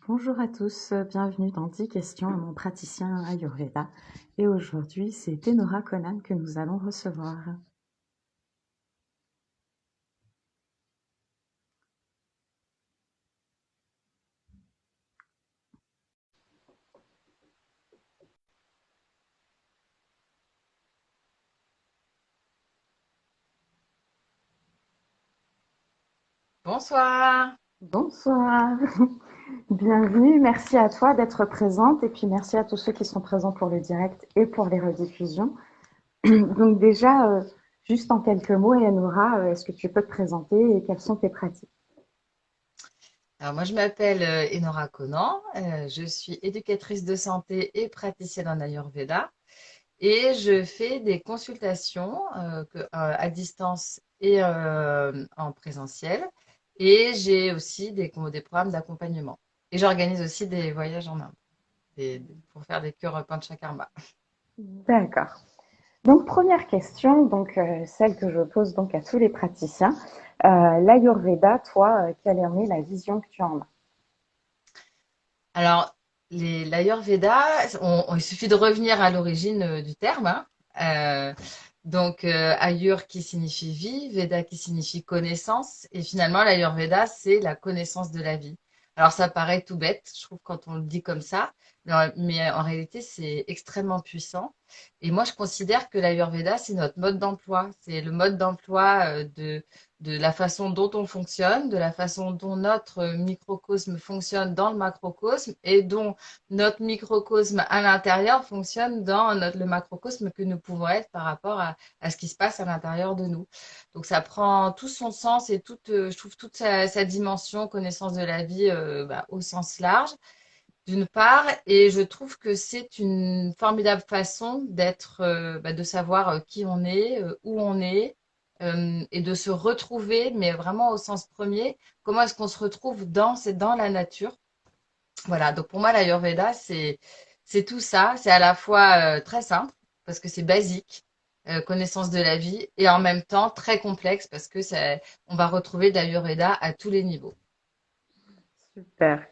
Bonjour à tous, bienvenue dans 10 questions à mon praticien Ayurveda. Et aujourd'hui, c'est Tenora Conan que nous allons recevoir. Bonsoir. Bonsoir, bienvenue, merci à toi d'être présente et puis merci à tous ceux qui sont présents pour le direct et pour les rediffusions. Donc déjà, juste en quelques mots, Eleonora, est-ce que tu peux te présenter et quelles sont tes pratiques? Alors moi je m'appelle Enora Conan, je suis éducatrice de santé et praticienne en Ayurveda et je fais des consultations à distance et en présentiel et j'ai aussi des programmes d'accompagnement. Et j'organise aussi des voyages en Inde pour faire des cures Panchakarma. D'accord. Donc première question, donc celle que je pose donc à tous les praticiens. L'Ayurveda, toi, quelle en est la vision que tu en as? Alors, l'Ayurveda, il suffit de revenir à l'origine du terme, hein. Ayur qui signifie vie, Veda qui signifie connaissance. Et finalement, l'Ayurveda, c'est la connaissance de la vie. Alors, ça paraît tout bête, je trouve, quand on le dit comme ça. Mais en réalité, c'est extrêmement puissant. Et moi, je considère que l'Ayurveda, c'est notre mode d'emploi. C'est le mode d'emploi de la façon dont on fonctionne, de la façon dont notre microcosme fonctionne dans le macrocosme et dont notre microcosme à l'intérieur fonctionne dans le macrocosme que nous pouvons être par rapport à ce qui se passe à l'intérieur de nous. Donc ça prend tout son sens et je trouve toute sa dimension, connaissance de la vie au sens large d'une part, et je trouve que c'est une formidable façon de savoir qui on est, où on est, et de se retrouver, mais vraiment au sens premier. Comment est-ce qu'on se retrouve c'est dans la nature. Voilà. Donc pour moi, l'Ayurveda, c'est tout ça. C'est à la fois très simple parce que c'est basique, connaissance de la vie, et en même temps très complexe parce que on va retrouver de l'Ayurveda à tous les niveaux. Super.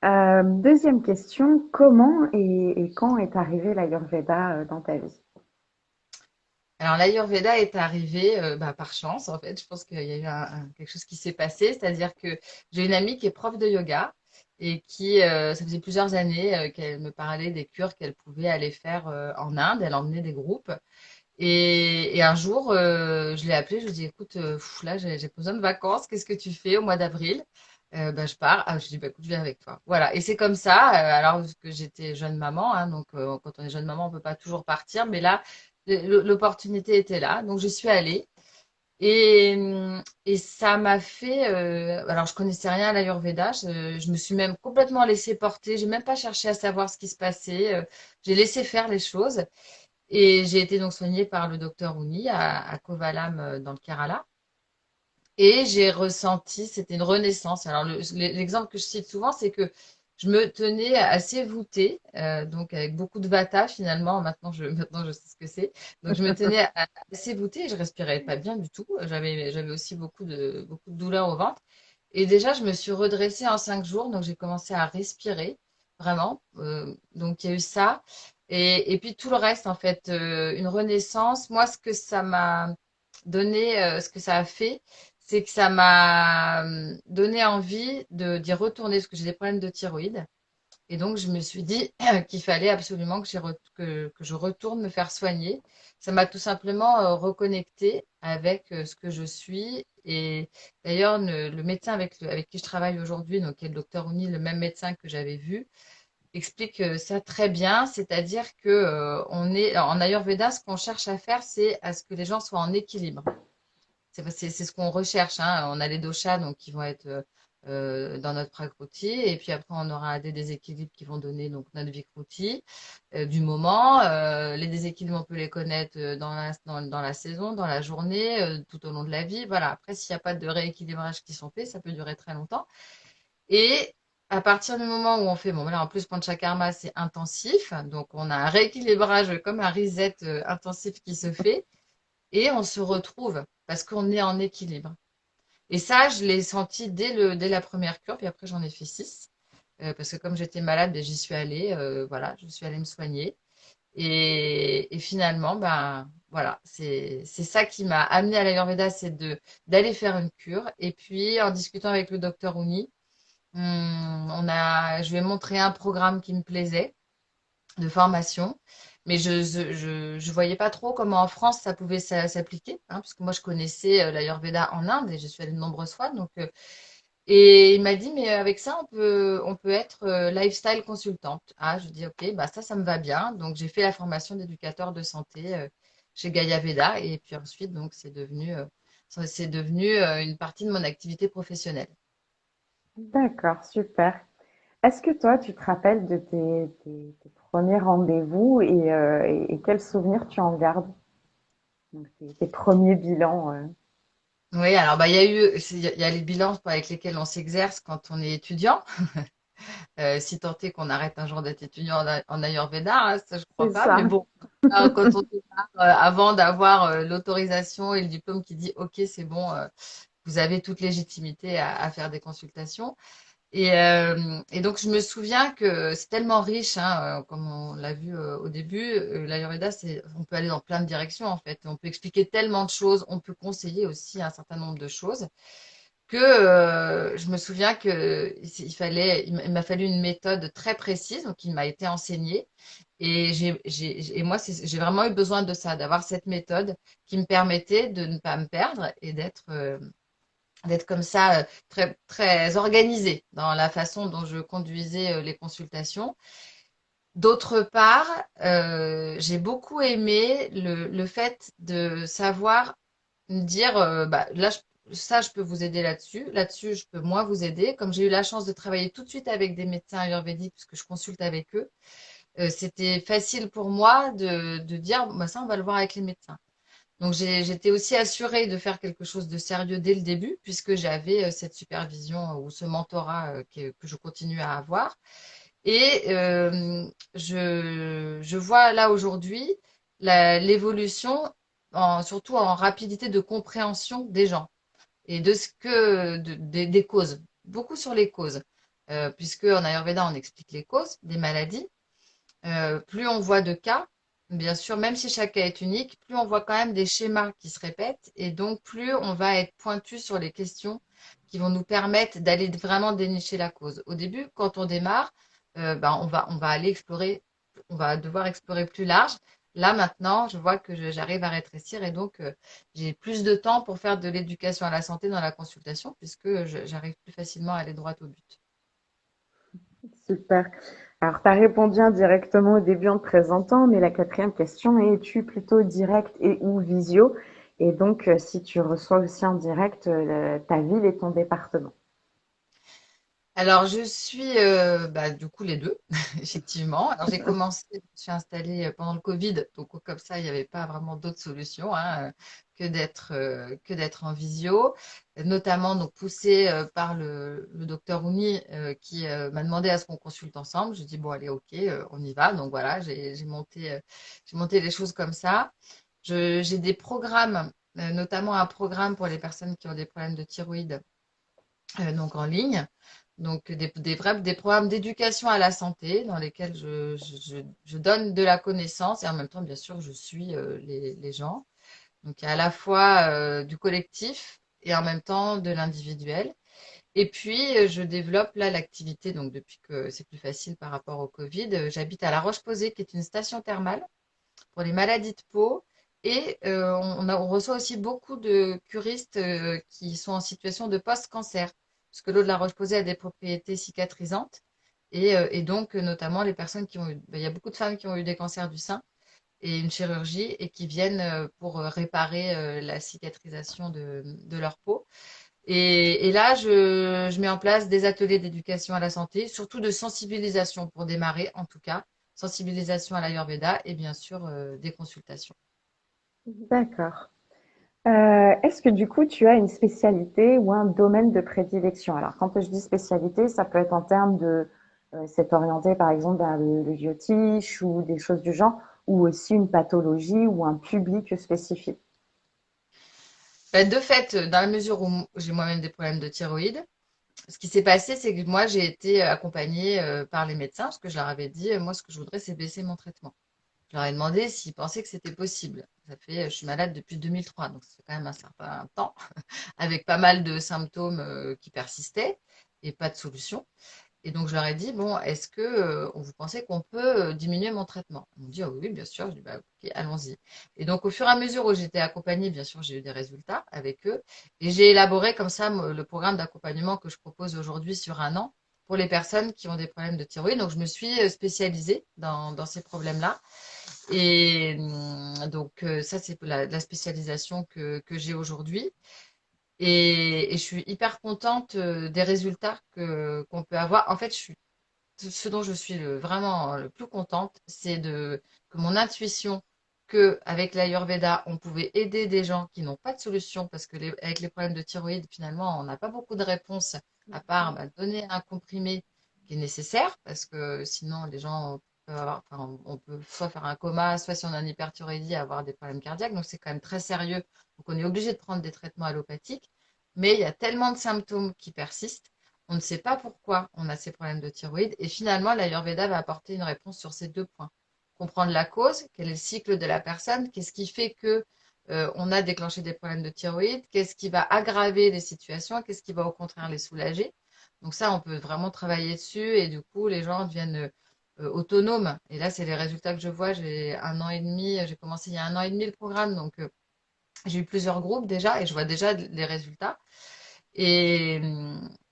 Deuxième question, comment et quand est arrivé l'Ayurveda dans ta vie? Alors, l'Ayurveda est arrivé par chance, en fait. Je pense qu'il y a eu quelque chose qui s'est passé. C'est-à-dire que j'ai une amie qui est prof de yoga et ça faisait plusieurs années qu'elle me parlait des cures qu'elle pouvait aller faire en Inde. Elle emmenait des groupes. Et un jour, je l'ai appelée. Je lui ai dit, écoute, là, j'ai besoin de vacances. Qu'est-ce que tu fais au mois d'avril? Je pars. Je lui ai dit, bah, écoute, je viens avec toi. Voilà. Et c'est comme ça. Alors que j'étais jeune maman, hein, donc quand on est jeune maman, on peut pas toujours partir. Mais là, l'opportunité était là. Donc, je suis allée. Et ça m'a fait. Alors, je connaissais rien à l'Ayurveda. Je me suis même complètement laissée porter. J'ai même pas cherché à savoir ce qui se passait. J'ai laissé faire les choses. Et j'ai été donc soignée par le docteur Ouni à Kovalam dans le Kerala. Et j'ai ressenti, c'était une renaissance. Alors, l'exemple que je cite souvent, c'est que je me tenais assez voûtée, donc avec beaucoup de vata finalement. Maintenant, je sais ce que c'est. Donc, je me tenais assez voûtée et je respirais pas bien du tout. J'avais aussi beaucoup de douleurs au ventre. Et déjà, je me suis redressée en 5 jours. Donc, j'ai commencé à respirer vraiment. Donc, il y a eu ça. Et puis, tout le reste, en fait, une renaissance. Moi, ce que ça m'a donné, ce que ça a fait, c'est que ça m'a donné envie d'y retourner parce que j'ai des problèmes de thyroïde. Et donc, je me suis dit qu'il fallait absolument que je retourne me faire soigner. Ça m'a tout simplement reconnecté avec ce que je suis. Et d'ailleurs, le médecin avec qui je travaille aujourd'hui, donc qui est le docteur Ouni, le même médecin que j'avais vu, explique ça très bien. C'est-à-dire que en Ayurveda, ce qu'on cherche à faire, c'est à ce que les gens soient en équilibre. C'est ce qu'on recherche, hein. On a les doshas donc, qui vont être dans notre prakriti. Et puis après, on aura des déséquilibres qui vont donner donc, notre vikruti du moment. Les déséquilibres, on peut les connaître dans la saison, dans la journée, tout au long de la vie. Voilà. Après, s'il n'y a pas de rééquilibrage qui sont faits, ça peut durer très longtemps. Et à partir du moment où on fait, bon, là, en plus, Panchakarma, c'est intensif. Donc, on a un rééquilibrage comme un reset intensif qui se fait et on se retrouve parce qu'on est en équilibre. Et ça, je l'ai senti dès la première cure, puis après j'en ai fait 6. parce que comme j'étais malade, ben, j'y suis allée, voilà, je suis allée me soigner. Et finalement, ben voilà, c'est ça qui m'a amenée à l'Ayurveda, c'est d'aller faire une cure. Et puis en discutant avec le docteur Ouni, je lui ai montré un programme qui me plaisait de formation, mais je voyais pas trop comment en France ça pouvait s'appliquer, hein, parce que moi je connaissais l'Ayurveda en Inde et je suis allée de nombreuses fois, donc et il m'a dit, mais avec ça, on peut être lifestyle consultante. Ah, je dis, ok, bah ça me va bien. Donc, j'ai fait la formation d'éducateur de santé chez Gaia Veda. Et puis ensuite, donc, c'est devenu une partie de mon activité professionnelle. D'accord, super. Est-ce que toi, tu te rappelles de tes premiers rendez-vous et quels souvenirs tu en gardes? Donc, tes premiers bilans. Oui, alors, bah, il y a les bilans avec lesquels on s'exerce quand on est étudiant. Si tant est qu'on arrête un jour d'être étudiant en Ayurveda, hein, ça je crois C'est pas, mais ça. bon, hein, quand on démarre, avant d'avoir l'autorisation et le diplôme qui dit OK, c'est bon, vous avez toute légitimité à faire des consultations. Et donc je me souviens que c'est tellement riche, hein, comme on l'a vu au début, l'Ayurveda, on peut aller dans plein de directions en fait. On peut expliquer tellement de choses, on peut conseiller aussi un certain nombre de choses que je me souviens que il m'a fallu une méthode très précise, donc il m'a été enseignée. Et et moi, j'ai vraiment eu besoin de ça, d'avoir cette méthode qui me permettait de ne pas me perdre et d'être comme ça, très, très organisée dans la façon dont je conduisais les consultations. D'autre part, j'ai beaucoup aimé le fait de savoir me dire, bah, là, ça, je peux vous aider là-dessus. Là-dessus, je peux moins vous aider. Comme j'ai eu la chance de travailler tout de suite avec des médecins ayurvédiques, puisque je consulte avec eux, c'était facile pour moi de dire, bah, ça, on va le voir avec les médecins. Donc, j'étais aussi assurée de faire quelque chose de sérieux dès le début, puisque j'avais cette supervision ou ce mentorat que je continue à avoir. Et je vois là aujourd'hui l'évolution, surtout en rapidité de compréhension des gens et de des causes, beaucoup sur les causes, puisque en Ayurveda on explique les causes des maladies. Plus on voit de cas, bien sûr, même si chaque cas est unique, plus on voit quand même des schémas qui se répètent et donc plus on va être pointu sur les questions qui vont nous permettre d'aller vraiment dénicher la cause. Au début, quand on démarre, ben, on va aller explorer, on va devoir explorer plus large. Là, maintenant, je vois que j'arrive à rétrécir et donc j'ai plus de temps pour faire de l'éducation à la santé dans la consultation puisque j'arrive plus facilement à aller droit au but. Super. Alors, tu as répondu indirectement au début en te présentant, mais la quatrième question est, es-tu plutôt direct et ou visio? Et donc, si tu reçois aussi en direct, ta ville et ton département. Alors, je suis bah, du coup les deux, effectivement. Alors, j'ai commencé, je me suis installée pendant le Covid, donc comme ça, il n'y avait pas vraiment d'autre solution hein, que d'être en visio, notamment donc poussée par le docteur Ouni qui m'a demandé à ce qu'on consulte ensemble. Je dis bon, allez, ok, on y va. Donc voilà, j'ai monté les choses comme ça. J'ai des programmes, notamment un programme pour les personnes qui ont des problèmes de thyroïde donc en ligne. Donc des programmes d'éducation à la santé dans lesquels je donne de la connaissance et en même temps, bien sûr, je suis les gens. Donc il y a à la fois du collectif et en même temps de l'individuel. Et puis je développe là l'activité, donc depuis que c'est plus facile par rapport au Covid, j'habite à La Roche-Posay, qui est une station thermale pour les maladies de peau. Et on reçoit aussi beaucoup de curistes qui sont en situation de post-cancer, parce que l'eau de la Roche-Posay a des propriétés cicatrisantes. Et donc, notamment, les personnes qui ont eu, ben, il y a beaucoup de femmes qui ont eu des cancers du sein et une chirurgie et qui viennent pour réparer la cicatrisation de leur peau. Et là, je mets en place des ateliers d'éducation à la santé, surtout de sensibilisation pour démarrer, en tout cas, sensibilisation à l'Ayurveda et bien sûr des consultations. D'accord. Est-ce que du coup, tu as une spécialité ou un domaine de prédilection? Alors, quand je dis spécialité, ça peut être en termes de s'être orienté par exemple vers le biotiche ou des choses du genre, ou aussi une pathologie ou un public spécifique. Ben, de fait, dans la mesure où j'ai moi-même des problèmes de thyroïde, ce qui s'est passé, c'est que moi, j'ai été accompagnée par les médecins parce que je leur avais dit, moi, ce que je voudrais, c'est baisser mon traitement. Je leur ai demandé s'ils pensaient que c'était possible. Je suis malade depuis 2003, donc ça fait quand même un certain temps, avec pas mal de symptômes qui persistaient et pas de solution. Et donc, je leur ai dit, bon, est-ce que vous pensez qu'on peut diminuer mon traitement? Ils m'ont dit, ah oui, oui, bien sûr. Je dis, bah, ok, allons-y. Et donc, au fur et à mesure où j'étais accompagnée, bien sûr, j'ai eu des résultats avec eux. Et j'ai élaboré comme ça le programme d'accompagnement que je propose aujourd'hui sur un an pour les personnes qui ont des problèmes de thyroïde. Donc, je me suis spécialisée dans ces problèmes-là. Et donc, ça, c'est la spécialisation que j'ai aujourd'hui. Et je suis hyper contente des résultats qu'on peut avoir. En fait, ce dont je suis vraiment le plus contente, c'est que mon intuition que avec l'Ayurveda, on pouvait aider des gens qui n'ont pas de solution parce que avec les problèmes de thyroïde, finalement, on n'a pas beaucoup de réponses à part donner un comprimé qui est nécessaire parce que sinon les gens peuvent avoir, enfin, on peut soit faire un coma, soit si on a une hyperthyroïdie, avoir des problèmes cardiaques. Donc c'est quand même très sérieux. Donc on est obligé de prendre des traitements allopathiques, mais il y a tellement de symptômes qui persistent. On ne sait pas pourquoi on a ces problèmes de thyroïde et finalement l'Ayurveda va apporter une réponse sur ces deux points. Comprendre la cause, quel est le cycle de la personne, qu'est-ce qui fait que on a déclenché des problèmes de thyroïde, qu'est-ce qui va aggraver les situations, qu'est-ce qui va au contraire les soulager. Donc ça, on peut vraiment travailler dessus et du coup, les gens deviennent autonomes. Et là, c'est les résultats que je vois. J'ai un an et demi, j'ai commencé il y a un an et demi le programme, donc j'ai eu plusieurs groupes déjà et je vois déjà les résultats. Et,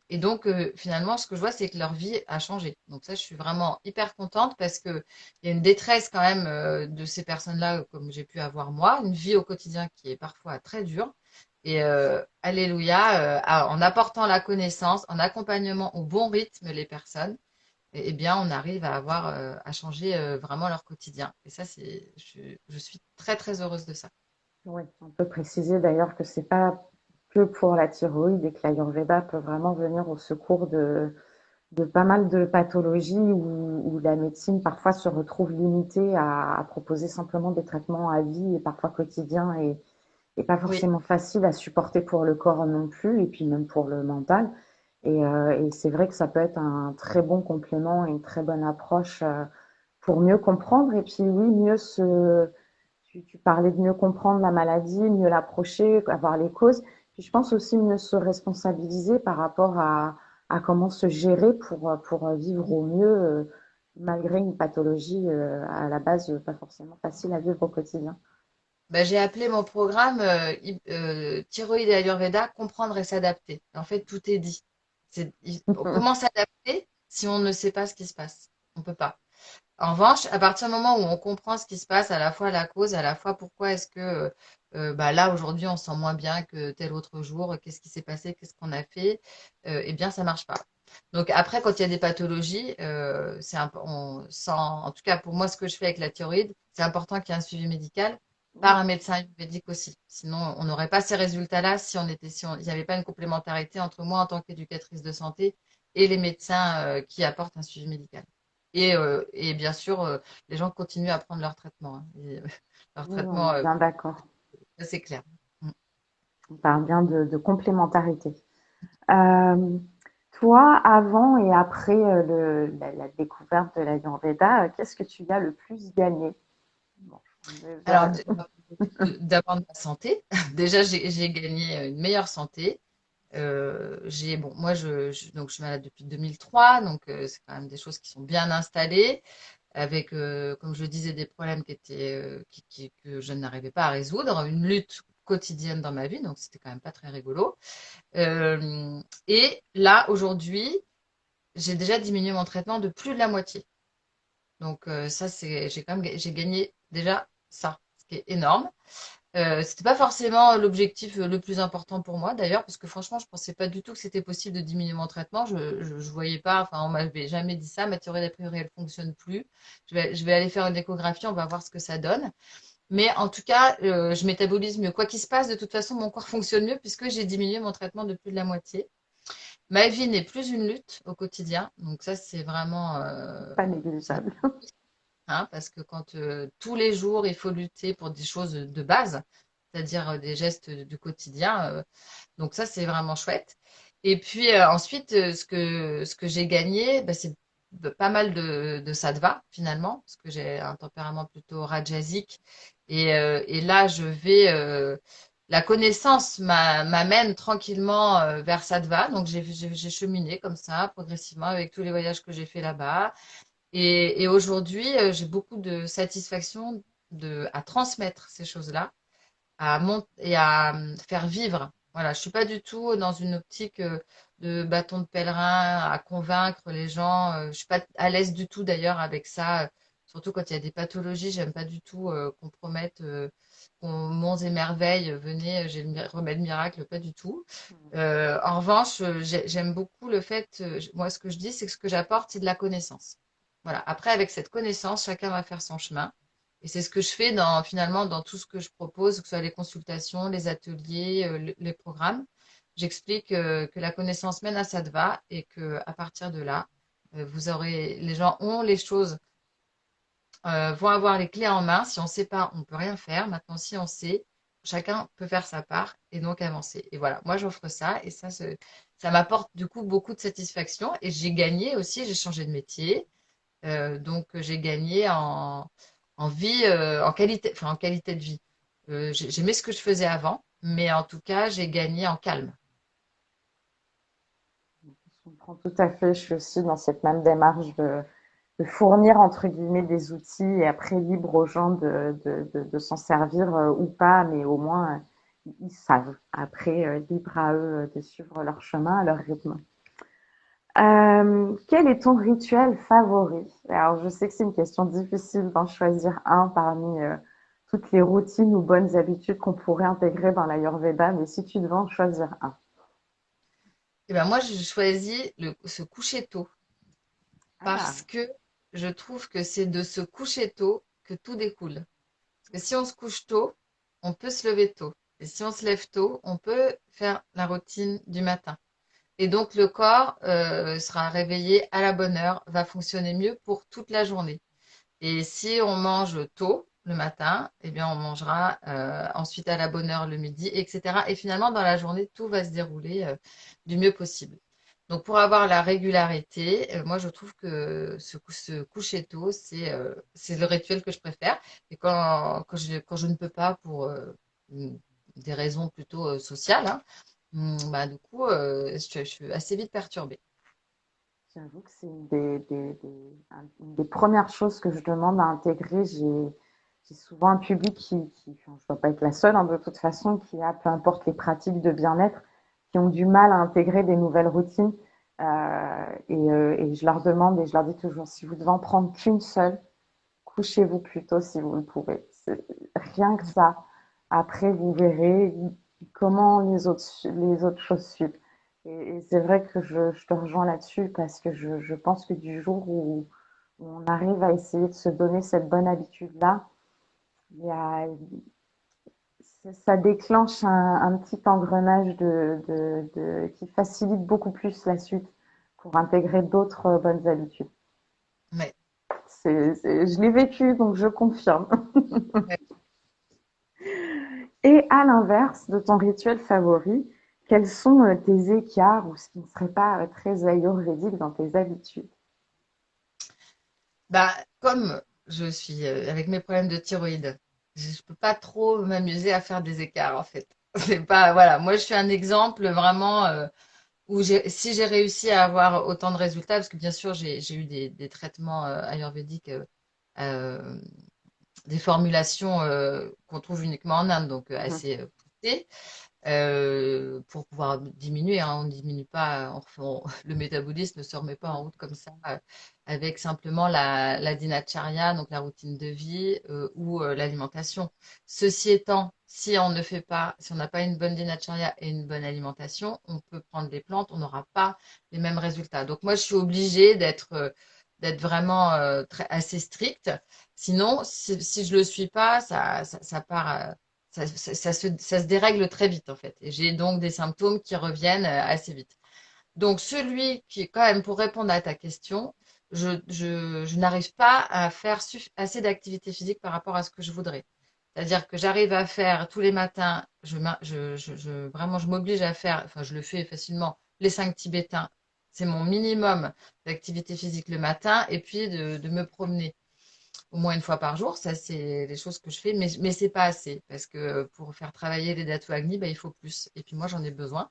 et donc, finalement, ce que je vois, c'est que leur vie a changé. Donc ça, je suis vraiment hyper contente parce que il y a une détresse quand même de ces personnes-là, comme j'ai pu avoir moi, une vie au quotidien qui est parfois très dure. Et alléluia, en apportant la connaissance, en accompagnement au bon rythme les personnes, eh bien, on arrive à avoir, à changer vraiment leur quotidien. Et ça, je suis très, très heureuse de ça. Oui, on peut préciser d'ailleurs que c'est pas que pour la thyroïde et que l'Ayurveda peut vraiment venir au secours de pas mal de pathologies où la médecine parfois se retrouve limitée à proposer simplement des traitements à vie et parfois quotidiens et pas Oui. forcément facile à supporter pour le corps non plus et puis même pour le mental. Et c'est vrai que ça peut être un très bon complément et une très bonne approche pour mieux comprendre et puis oui, tu parlais de mieux comprendre la maladie, mieux l'approcher, avoir les causes. Puis je pense aussi mieux se responsabiliser par rapport à comment se gérer pour vivre au mieux malgré une pathologie à la base pas forcément facile à vivre au quotidien. Ben, j'ai appelé mon programme Thyroïde et Ayurveda, comprendre et s'adapter. En fait, tout est dit. Comment s'adapter si on ne sait pas ce qui se passe? On peut pas. En revanche, à partir du moment où on comprend ce qui se passe, à la fois la cause, à la fois pourquoi est-ce que bah là aujourd'hui on se sent moins bien que tel autre jour, qu'est-ce qui s'est passé, qu'est-ce qu'on a fait, eh bien ça marche pas. Donc après, quand il y a des pathologies, en tout cas pour moi ce que je fais avec la thyroïde, c'est important qu'il y ait un suivi médical par un médecin ayurvédique aussi. Sinon, on n'aurait pas ces résultats-là il n'y avait pas une complémentarité entre moi en tant qu'éducatrice de santé et les médecins qui apportent un suivi médical. Et bien sûr, les gens continuent à prendre leur traitement, hein. Leur Oui, on traitement, est bien d'accord. ça, c'est clair. Mm. On parle bien de complémentarité. Euh, Toi, avant et après la découverte de l'Ayurveda, qu'est-ce que tu as le plus gagné? Bon, Alors, déjà, d'abord de la santé. Déjà, j'ai gagné une meilleure santé. Bon, moi, donc, je suis malade depuis 2003, donc c'est quand même des choses qui sont bien installées, avec, comme je le disais, des problèmes que je n'arrivais pas à résoudre, une lutte quotidienne dans ma vie, donc c'était quand même pas très rigolo. Et là, aujourd'hui, j'ai déjà diminué mon traitement de plus de la moitié. Donc ça, j'ai gagné déjà ça, ce qui est énorme. C'était pas forcément l'objectif le plus important pour moi d'ailleurs, parce que franchement, je pensais pas du tout que c'était possible de diminuer mon traitement. Je voyais pas, enfin, on m'avait jamais dit ça. Ma théorie d'a priori, elle fonctionne plus. Je vais aller faire une échographie, on va voir ce que ça donne. Mais en tout cas, je métabolise mieux. Quoi qu'il se passe, de toute façon, mon corps fonctionne mieux puisque j'ai diminué mon traitement de plus de la moitié. Ma vie n'est plus une lutte au quotidien. Donc ça, c'est vraiment pas c'est un négligeable. hein, parce que quand tous les jours, il faut lutter pour des choses de base, c'est-à-dire des gestes du quotidien. Donc ça, c'est vraiment chouette. Et puis ensuite, ce que j'ai gagné, bah, c'est pas mal de sattva finalement, parce que j'ai un tempérament plutôt rajasique. Et là, la connaissance m'amène tranquillement vers sattva. Donc j'ai cheminé comme ça, progressivement, avec tous les voyages que j'ai fait là-bas. Et aujourd'hui, j'ai beaucoup de satisfaction à transmettre ces choses-là et à faire vivre. Voilà, je suis pas du tout dans une optique de bâton de pèlerin à convaincre les gens. Je suis pas à l'aise du tout d'ailleurs avec ça. Surtout quand il y a des pathologies, j'aime pas du tout qu'on promette qu'on monts et merveilles, venez, j'ai le remède miracle, pas du tout. En revanche, j'aime beaucoup le fait, moi ce que je dis, c'est que ce que j'apporte, c'est de la connaissance. Voilà. Après, avec cette connaissance, chacun va faire son chemin. Et c'est ce que je fais finalement dans tout ce que je propose, que ce soit les consultations, les ateliers, les programmes. J'explique que la connaissance mène à sattva et que à partir de là, les gens ont les choses, vont avoir les clés en main. Si on ne sait pas, on ne peut rien faire. Maintenant, si on sait, chacun peut faire sa part et donc avancer. Et voilà, moi j'offre ça et ça m'apporte du coup beaucoup de satisfaction. Et j'ai gagné aussi, j'ai changé de métier. Donc, j'ai gagné en vie, en qualité de vie. J'aimais ce que je faisais avant, mais en tout cas, j'ai gagné en calme. Je comprends tout à fait. Je suis aussi dans cette même démarche de fournir entre guillemets des outils et après libre aux gens de s'en servir ou pas, mais au moins ils savent. Après, libre à eux de suivre leur chemin, à leur rythme. Quel est ton rituel favori? Alors, je sais que c'est une question difficile d'en choisir un parmi toutes les routines ou bonnes habitudes qu'on pourrait intégrer dans l'Ayurveda, mais si tu devais en choisir un. Et ben moi, je choisis se coucher tôt Ah, parce que je trouve que c'est de se coucher tôt que tout découle. Parce que si on se couche tôt, on peut se lever tôt. Et si on se lève tôt, on peut faire la routine du matin. Et donc, le corps sera réveillé à la bonne heure, va fonctionner mieux pour toute la journée. Et si on mange tôt le matin, eh bien, on mangera ensuite à la bonne heure le midi, etc. Et finalement, dans la journée, tout va se dérouler du mieux possible. Donc, pour avoir la régularité, moi, je trouve que se coucher tôt, c'est le rituel que je préfère. Et quand je ne peux pas pour des raisons plutôt sociales, hein, bah, du coup, je suis assez vite perturbée. j'avoue que c'est une des premières choses que je demande à intégrer. J'ai souvent un public enfin, je ne dois pas être la seule hein, de toute façon, qui a, peu importe les pratiques de bien-être, qui ont du mal à intégrer des nouvelles routines. Et je leur demande et je leur dis toujours, si vous devez en prendre qu'une seule, couchez-vous plus tôt si vous le pouvez. C'est rien que ça. Après, vous verrez comment les autres choses suivent. Et c'est vrai que je te rejoins là-dessus parce que je pense que du jour où on arrive à essayer de se donner cette bonne habitude-là, il y a, ça déclenche un petit engrenage qui facilite beaucoup plus la suite pour intégrer d'autres bonnes habitudes. Ouais. Je l'ai vécu, donc je confirme. Ouais. Et à l'inverse de ton rituel favori, quels sont tes écarts ou ce qui ne serait pas très ayurvédique dans tes habitudes? Bah, comme je suis avec mes problèmes de thyroïde, je ne peux pas trop m'amuser à faire des écarts en fait. C'est pas, voilà, moi je suis un exemple vraiment où si j'ai réussi à avoir autant de résultats, parce que bien sûr j'ai eu des traitements ayurvédiques, euh, des formulations qu'on trouve uniquement en Inde, donc Mhm. assez poussées. Pour pouvoir diminuer, hein. On ne diminue pas, le métabolisme ne se remet pas en route comme ça, avec simplement la dinacharya, donc la routine de vie, ou l'alimentation. Ceci étant, si on n'a pas une bonne dinacharya et une bonne alimentation, on peut prendre des plantes, on n'aura pas les mêmes résultats. Donc moi, je suis obligée d'être vraiment assez stricte. Sinon, si je le suis pas, ça part. Ça se dérègle très vite en fait. Et j'ai donc des symptômes qui reviennent assez vite. Donc celui qui, quand même, pour répondre à ta question, je n'arrive pas à faire assez d'activité physique par rapport à ce que je voudrais. C'est-à-dire que j'arrive à faire tous les matins, vraiment je m'oblige à faire, enfin je le fais facilement, les 5 Tibétains. C'est mon minimum d'activité physique le matin et puis de me promener au moins une fois par jour. Ça, c'est les choses que je fais, mais c'est pas assez parce que pour faire travailler les Datu Agni, bah, il faut plus. Et puis moi, j'en ai besoin,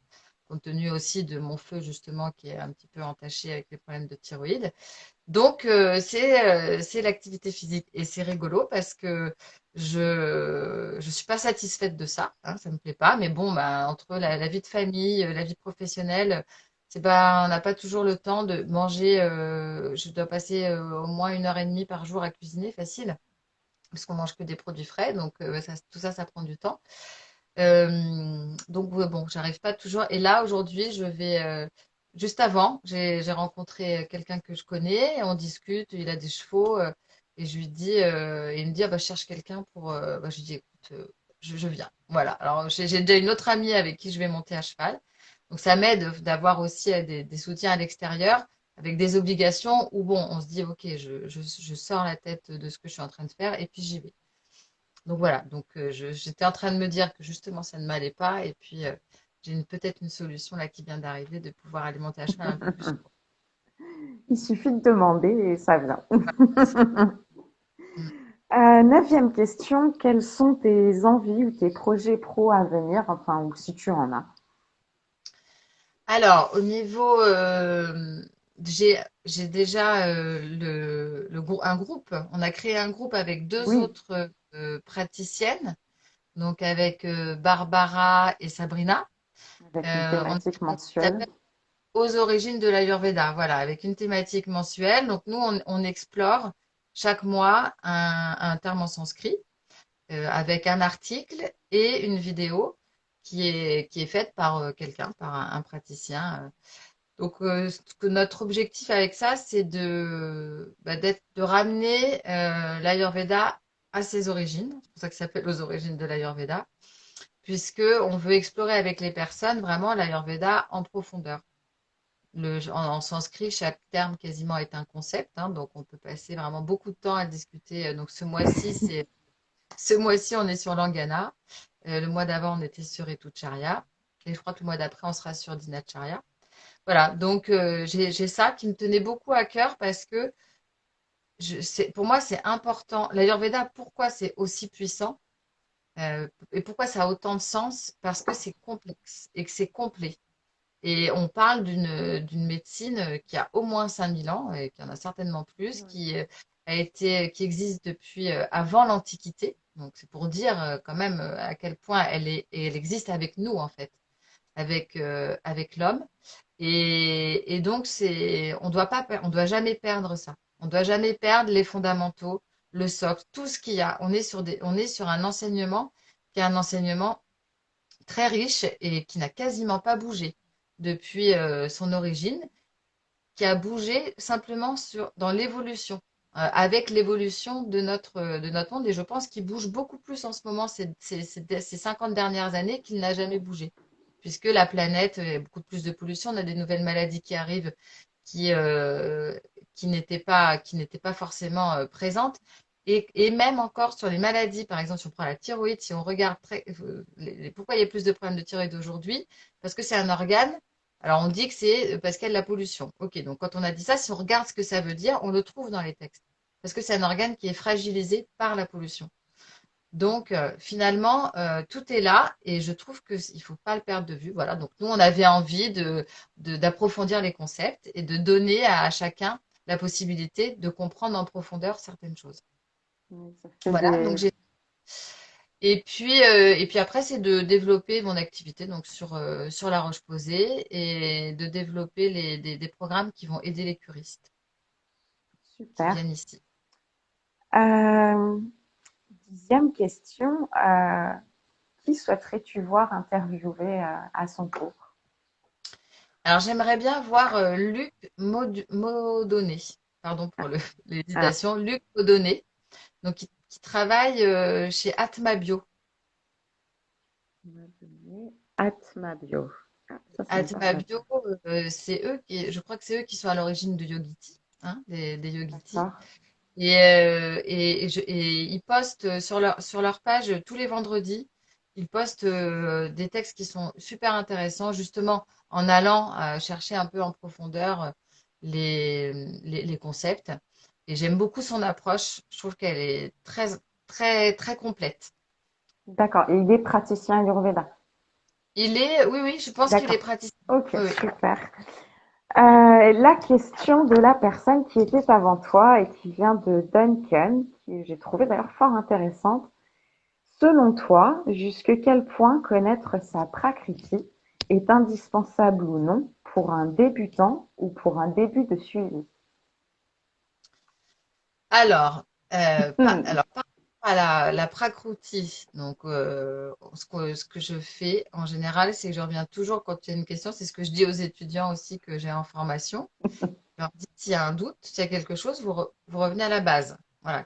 compte tenu aussi de mon feu justement qui est un petit peu entaché avec les problèmes de thyroïde. Donc, c'est l'activité physique. Et c'est rigolo parce que je suis pas satisfaite de ça, hein, ça me plaît pas. Mais bon, bah, entre la vie de famille, la vie professionnelle, c'est pas, on n'a pas toujours le temps de manger. Je dois passer au moins 1 heure et demie par jour à cuisiner, facile, parce qu'on mange que des produits frais. Donc, tout ça, ça prend du temps. Donc ouais, bon, j'arrive pas toujours. Et là, aujourd'hui, juste avant, j'ai rencontré quelqu'un que je connais, et on discute, il a des chevaux, et je lui dis, il me dit, ah, bah, je cherche quelqu'un pour. Bah, je lui dis, écoute, je viens. Voilà. Alors, j'ai déjà une autre amie avec qui je vais monter à cheval. Donc, ça m'aide d'avoir aussi des soutiens à l'extérieur, avec des obligations où, bon, on se dit, ok, je sors la tête de ce que je suis en train de faire, et puis j'y vais. Donc voilà, donc j'étais en train de me dire que justement ça ne m'allait pas et puis j'ai peut-être une solution là qui vient d'arriver de pouvoir alimenter à cheval un peu plus. Il suffit de demander et ça vient. Mm. 9e question, quelles sont tes envies ou tes projets pro à venir, enfin, ou si tu en as? Alors au niveau, j'ai déjà un groupe. On a créé un groupe avec deux Oui, autres praticiennes, donc avec Barbara et Sabrina. avec une thématique Qui mensuelle. s'appelle Aux origines de l'Ayurveda, voilà, avec une thématique mensuelle. Donc nous, on explore chaque mois un terme en sanskrit avec un article et une vidéo qui est faite par quelqu'un, par un praticien. Donc notre objectif avec ça, c'est de ramener l'Ayurveda à ses origines. C'est pour ça que ça s'appelle Aux origines de l'Ayurveda, puisque on veut explorer avec les personnes vraiment l'Ayurveda en profondeur. En sanskrit, chaque terme quasiment est un concept, hein, donc on peut passer vraiment beaucoup de temps à discuter. Donc ce mois-ci, on est sur Langana. Le mois d'avant, on était sur Ritucharya. Et je crois que le mois d'après, on sera sur Dinacharya. Voilà, donc j'ai ça qui me tenait beaucoup à cœur parce que pour moi, c'est important. L'Ayurveda, pourquoi c'est aussi puissant et pourquoi ça a autant de sens? Parce que c'est complexe et que c'est complet. Et on parle d'une médecine qui a au moins 5000 ans, et qui en a certainement plus, qui existe depuis avant l'Antiquité. Donc c'est pour dire quand même à quel point elle existe avec nous en fait, avec l'homme. Et donc on doit jamais perdre ça. On doit jamais perdre les fondamentaux, le socle, tout ce qu'il y a. On est sur un enseignement qui est un enseignement très riche et qui n'a quasiment pas bougé depuis son origine, qui a bougé simplement dans l'évolution, avec l'évolution de notre monde. Et je pense qu'il bouge beaucoup plus en ce moment, ces 50 dernières années, qu'il n'a jamais bougé. Puisque la planète, il y a beaucoup plus de pollution, on a des nouvelles maladies qui arrivent qui, euh, qui n'étaient pas forcément présentes. Et même encore sur les maladies, par exemple, si on prend la thyroïde, si on regarde pourquoi il y a plus de problèmes de thyroïde aujourd'hui, parce que c'est un organe. Alors on dit que c'est parce qu'il y a de la pollution. Ok, donc quand on a dit ça, si on regarde ce que ça veut dire, on le trouve dans les textes. Parce que c'est un organe qui est fragilisé par la pollution. Donc finalement, tout est là et je trouve qu'il ne faut pas le perdre de vue. Voilà, donc nous, on avait envie d'approfondir les concepts et de donner à chacun la possibilité de comprendre en profondeur certaines choses. Oui, ça fait Voilà, donc des... j'ai et puis après, c'est de développer mon activité donc sur La Roche-Posay et de développer des programmes qui vont aider les curistes qui Super. viennent ici. Euh, 10e question, qui souhaiterais-tu voir interviewer à son tour? Alors, j'aimerais bien voir Luc Maudonné, pardon pour Ah, l'hésitation, Luc Maudonné, donc qui travaille chez Atmabio. Atmabio. Ah, ça me parle Atmabio, pas. je crois que c'est eux qui sont à l'origine de Yogiti, hein, des Yogiti. D'accord. Et ils postent sur leur page tous les vendredis. il poste des textes qui sont super intéressants, justement en allant chercher un peu en profondeur les concepts. Et j'aime beaucoup son approche. Je trouve qu'elle est très, très, très complète. D'accord. Et il est praticien Ayurveda. Oui, oui, je pense qu'il est D'accord. praticien. Ok, Oui, oui. super. La question de la personne qui était avant toi et qui vient de Duncan, qui j'ai trouvé d'ailleurs fort intéressante. Selon toi, jusque quel point connaître sa prakriti est indispensable ou non pour un débutant ou pour un début de suivi? Alors, Hmm, par rapport à la prakruti, donc ce que je fais en général, c'est que je reviens toujours quand il y a une question, c'est ce que je dis aux étudiants aussi que j'ai en formation. Je leur dis s'il y a un doute, s'il y a quelque chose, vous revenez à la base. Voilà,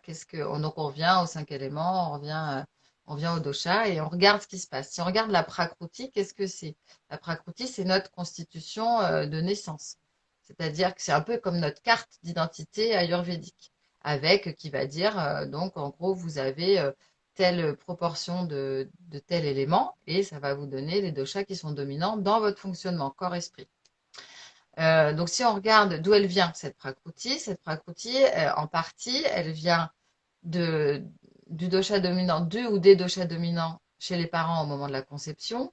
donc on revient aux cinq éléments, on revient au dosha et on regarde ce qui se passe. Si on regarde la prakruti, qu'est-ce que c'est? La prakruti, c'est notre constitution de naissance. C'est-à-dire que c'est un peu comme notre carte d'identité ayurvédique, avec qui va dire, donc en gros, vous avez telle proportion de tel élément, et ça va vous donner les doshas qui sont dominants dans votre fonctionnement, corps-esprit. Donc, si on regarde d'où elle vient, cette prakruti, en partie, elle vient de, du dosha dominant, du ou des doshas dominants chez les parents au moment de la conception,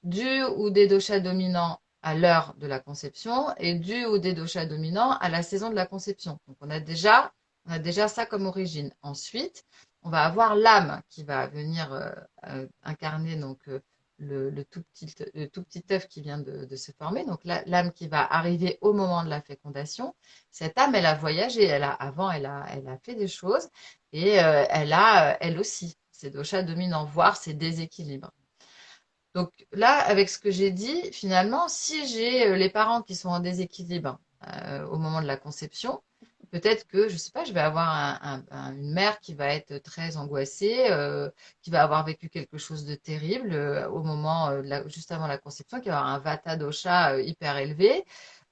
du ou des doshas dominants à l'heure de la conception et du ou des doshas dominants à la saison de la conception. Donc, on a déjà ça comme origine. Ensuite, on va avoir l'âme qui va venir incarner donc le tout petit œuf qui vient de se former. Donc, l'âme qui va arriver au moment de la fécondation. Cette âme, elle a voyagé. Elle a fait des choses et elle a, elle aussi, ses doshas dominants, voire ses déséquilibres. Donc là, avec ce que j'ai dit, finalement, si j'ai les parents qui sont en déséquilibre au moment de la conception, peut-être que, je sais pas, je vais avoir une mère qui va être très angoissée, qui va avoir vécu quelque chose de terrible au moment, juste avant la conception, qui va avoir un vata dosha hyper élevé,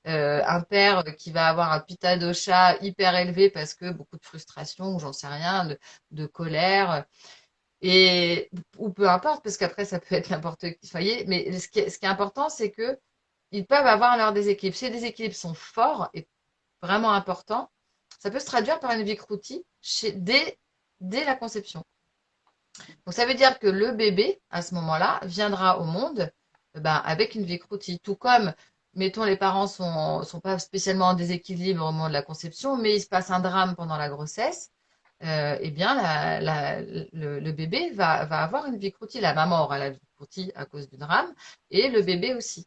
un père qui va avoir un pitta dosha hyper élevé parce que beaucoup de frustration ou j'en sais rien, de colère. Et, ou peu importe, parce qu'après, ça peut être n'importe qui, vous voyez. Mais ce qui est important, c'est que ils peuvent avoir leur déséquilibre. Si les déséquilibres sont forts et vraiment importants, ça peut se traduire par une vicroutie dès la conception. Donc, ça veut dire que le bébé, à ce moment-là, viendra au monde ben, avec une vicroutie. Tout comme, mettons, les parents sont pas spécialement en déséquilibre au moment de la conception, mais il se passe un drame pendant la grossesse eh bien, le bébé va avoir une vicroutie. La maman aura la vicroutie à cause du drame et le bébé aussi.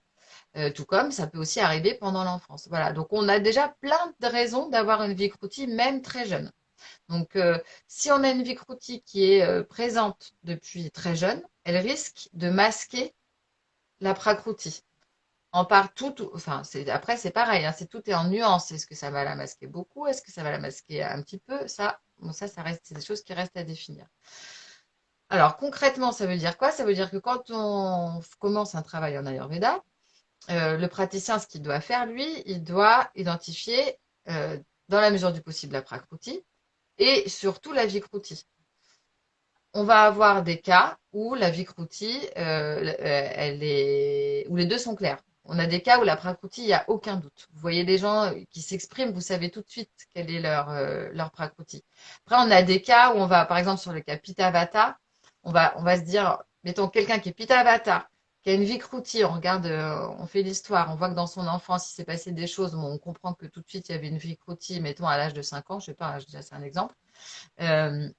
Tout comme ça peut aussi arriver pendant l'enfance. Voilà, donc on a déjà plein de raisons d'avoir une vicroutie, même très jeune. Donc, si on a une vicroutie qui est présente depuis très jeune, elle risque de masquer la pracroutie. Enfin, après, c'est pareil, hein, tout est en nuance. Est-ce que ça va la masquer beaucoup? Est-ce que ça va la masquer un petit peu? Ça, bon, ça reste, c'est des choses qui restent à définir. Alors, concrètement, ça veut dire quoi? Ça veut dire que quand on commence un travail en Ayurveda, le praticien, ce qu'il doit faire, lui, il doit identifier, euh, dans la mesure du possible, la prakruti et surtout la vikruti. On va avoir des cas où la vikruti, où les deux sont clairs. On a des cas où la prakruti, il n'y a aucun doute. Vous voyez des gens qui s'expriment, vous savez tout de suite quelle est leur prakruti. Après, on a des cas où on va, par exemple, sur le cas Pitta Vata, on va se dire, mettons quelqu'un qui est Pitta Vata, qui a une vikruti, on regarde, on fait l'histoire, on voit que dans son enfance, il s'est passé des choses, bon, on comprend que tout de suite, il y avait une vikruti, mettons à l'âge de 5 ans, je sais pas, c'est un exemple. Euh,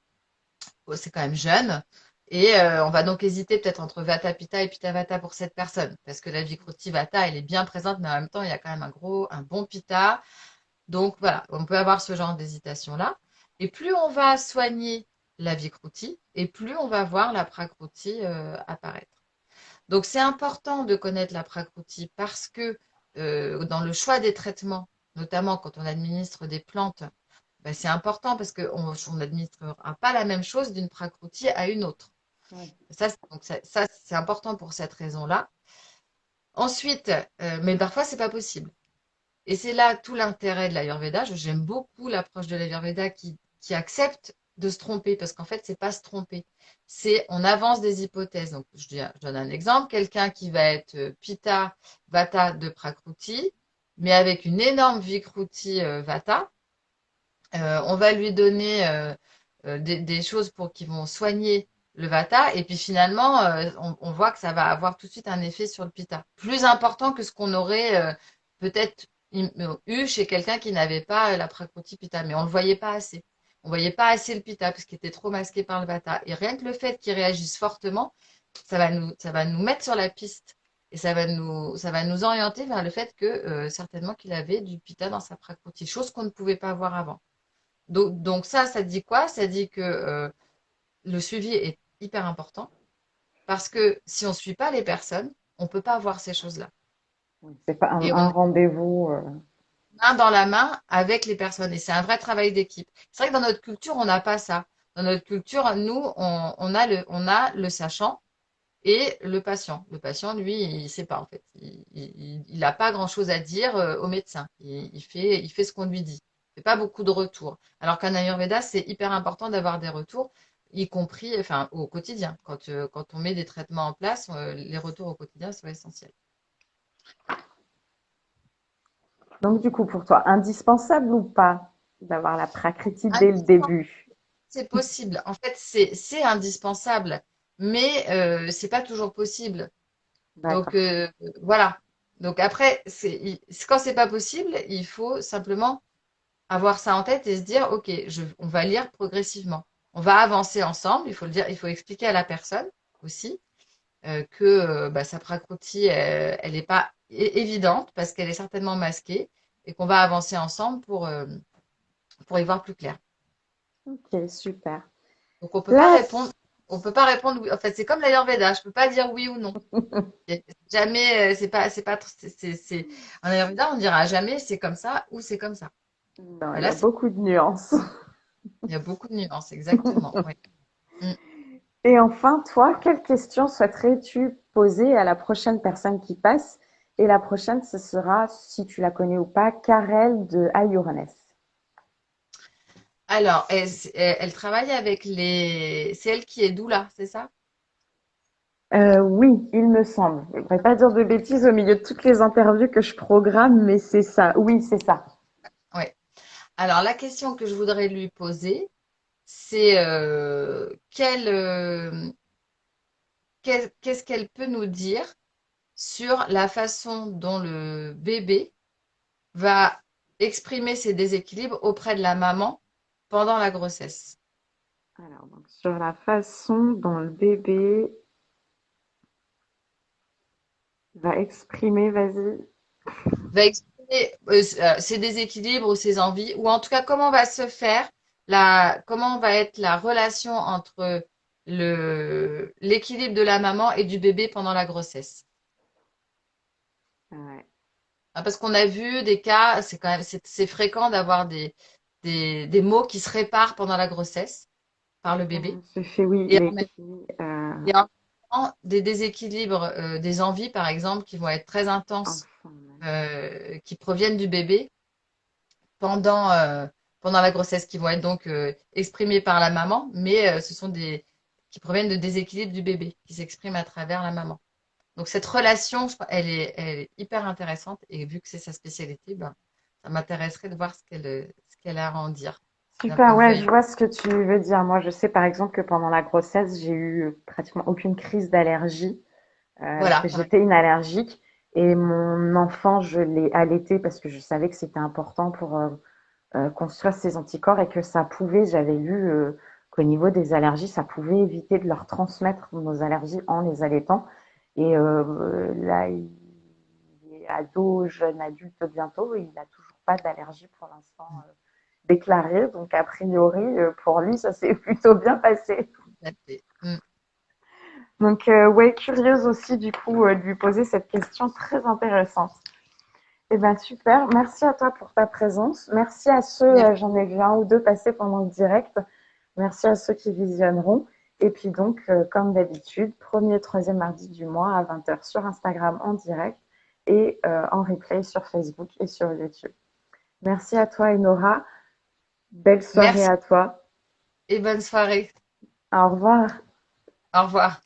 c'est quand même jeune. Et on va donc hésiter peut-être entre Vata Pitta et Pitta Vata pour cette personne, parce que la Vikruti Vata, elle est bien présente, mais en même temps, il y a quand même un bon Pitta. Donc voilà, on peut avoir ce genre d'hésitation-là. Et plus on va soigner la Vikruti, et plus on va voir la Prakruti apparaître. Donc c'est important de connaître la Prakruti parce que dans le choix des traitements, notamment quand on administre des plantes, ben, c'est important parce qu'on n'administrera pas la même chose d'une pracroutie à une autre. oui. Ça, c'est important pour cette raison-là. Ensuite, mais parfois, c'est pas possible. Et c'est là tout l'intérêt de l'Ayurveda. J'aime beaucoup l'approche de l'Ayurveda qui accepte de se tromper, parce qu'en fait, c'est pas se tromper. C'est on avance des hypothèses. Donc, je donne un exemple. Quelqu'un qui va être Pitta Vata de Prakruti, mais avec une énorme Vikruti Vata, on va lui donner des choses pour qui vont soigner le Vata, et puis finalement, on voit que ça va avoir tout de suite un effet sur le Pitta. Plus important que ce qu'on aurait peut-être eu chez quelqu'un qui n'avait pas la Prakruti Pitta, mais on le voyait pas assez. On voyait pas assez le Pitta parce qu'il était trop masqué par le Vata. Et rien que le fait qu'il réagisse fortement, ça va nous mettre sur la piste. Et ça va nous orienter vers le fait que certainement qu'il avait du Pitta dans sa Prakruti, chose qu'on ne pouvait pas voir avant. Donc ça dit quoi? Ça dit que le suivi est hyper important parce que si on ne suit pas les personnes, on ne peut pas voir ces choses-là. Oui, c'est pas Et on un est rendez-vous. main dans la main avec les personnes. Et c'est un vrai travail d'équipe. C'est vrai que dans notre culture, on n'a pas ça. Dans notre culture, nous, on a le sachant et le patient. Le patient, lui, il ne sait pas en fait. Il n'a pas grand-chose à dire au médecin. Il fait ce qu'on lui dit. Il fait pas beaucoup de retours. Alors qu'en Ayurveda, c'est hyper important d'avoir des retours, y compris, enfin, au quotidien. Quand on met des traitements en place, les retours au quotidien sont essentiels. Donc, du coup, pour toi, indispensable ou pas d'avoir la prakriti dès le Indispensable, début? c'est possible. En fait, c'est indispensable, mais c'est pas toujours possible. Donc D'accord. voilà. Donc après, quand c'est pas possible, il faut simplement avoir ça en tête et se dire, OK, on va lire progressivement. On va avancer ensemble. Il faut le dire, il faut expliquer à la personne aussi que bah, sa prakriti, elle n'est pas évidente parce qu'elle est certainement masquée et qu'on va avancer ensemble pour y voir plus clair. Ok, super. Donc on peut pas Là, répondre, on peut pas répondre. En fait, c'est comme l'Ayurveda. Je peux pas dire oui ou non. Jamais, en Ayurveda, on dira jamais c'est comme ça ou c'est comme ça. non, il y Là, a beaucoup de nuances. il y a beaucoup de nuances, exactement. Oui. Mm. Et enfin, toi, quelle question souhaiterais-tu poser à la prochaine personne qui passe? Et la prochaine, ce sera, si tu la connais ou pas, Karel de Ayurnes. Alors, elle travaille avec les. C'est elle qui est doula, c'est ça? Oui, il me semble. Je ne voudrais pas dire de bêtises au milieu de toutes les interviews que je programme, mais c'est ça. Oui, c'est ça. Oui. Alors, la question que je voudrais lui poser, c'est qu'est-ce qu'elle peut nous dire sur la façon dont le bébé va exprimer ses déséquilibres auprès de la maman pendant la grossesse. Alors, donc, sur la façon dont le bébé va exprimer, vas-y. Va exprimer ses déséquilibres ou ses envies, ou en tout cas comment va se faire comment va être la relation entre l'équilibre de la maman et du bébé pendant la grossesse. Ouais. Hein, parce qu'on a vu des cas, c'est quand même, c'est fréquent d'avoir des maux qui se réparent pendant la grossesse par le bébé. Je fais oui, Et mais en même, qui, et en même temps, des déséquilibres, des envies, par exemple, qui vont être très intenses, enfant, ouais. qui proviennent du bébé pendant, pendant la grossesse, qui vont être donc exprimés par la maman, mais ce sont des qui proviennent de déséquilibres du bébé, qui s'expriment à travers la maman. Donc cette relation, elle est hyper intéressante et vu que c'est sa spécialité, ben, ça m'intéresserait de voir ce qu'elle a à en dire d'un point Super, de vue ouais, je ailleurs. vois ce que tu veux dire. Moi, je sais par exemple que pendant la grossesse, j'ai eu pratiquement aucune crise d'allergie, alors Voilà, que pareil. j'étais une allergique. Et mon enfant, je l'ai allaité parce que je savais que c'était important pour construire ses anticorps et que ça pouvait, j'avais lu qu'au niveau des allergies, ça pouvait éviter de leur transmettre nos allergies en les allaitant. Et là, il est ado, jeune adulte bientôt, et il n'a toujours pas d'allergie pour l'instant déclarée. Donc, a priori, pour lui, ça s'est plutôt bien passé. Tout à fait. Mm. Donc, ouais, curieuse aussi, du coup, de lui poser cette question très intéressante. Eh ben super, merci à toi pour ta présence. Merci à ceux, Merci. j'en ai vu un ou deux passer pendant le direct. Merci à ceux qui visionneront. Et puis donc, comme d'habitude, premier, troisième mardi du mois à 20 heures sur Instagram en direct et en replay sur Facebook et sur YouTube. Merci à toi, Enora. Belle soirée Merci. à toi. et bonne soirée. Au revoir. Au revoir.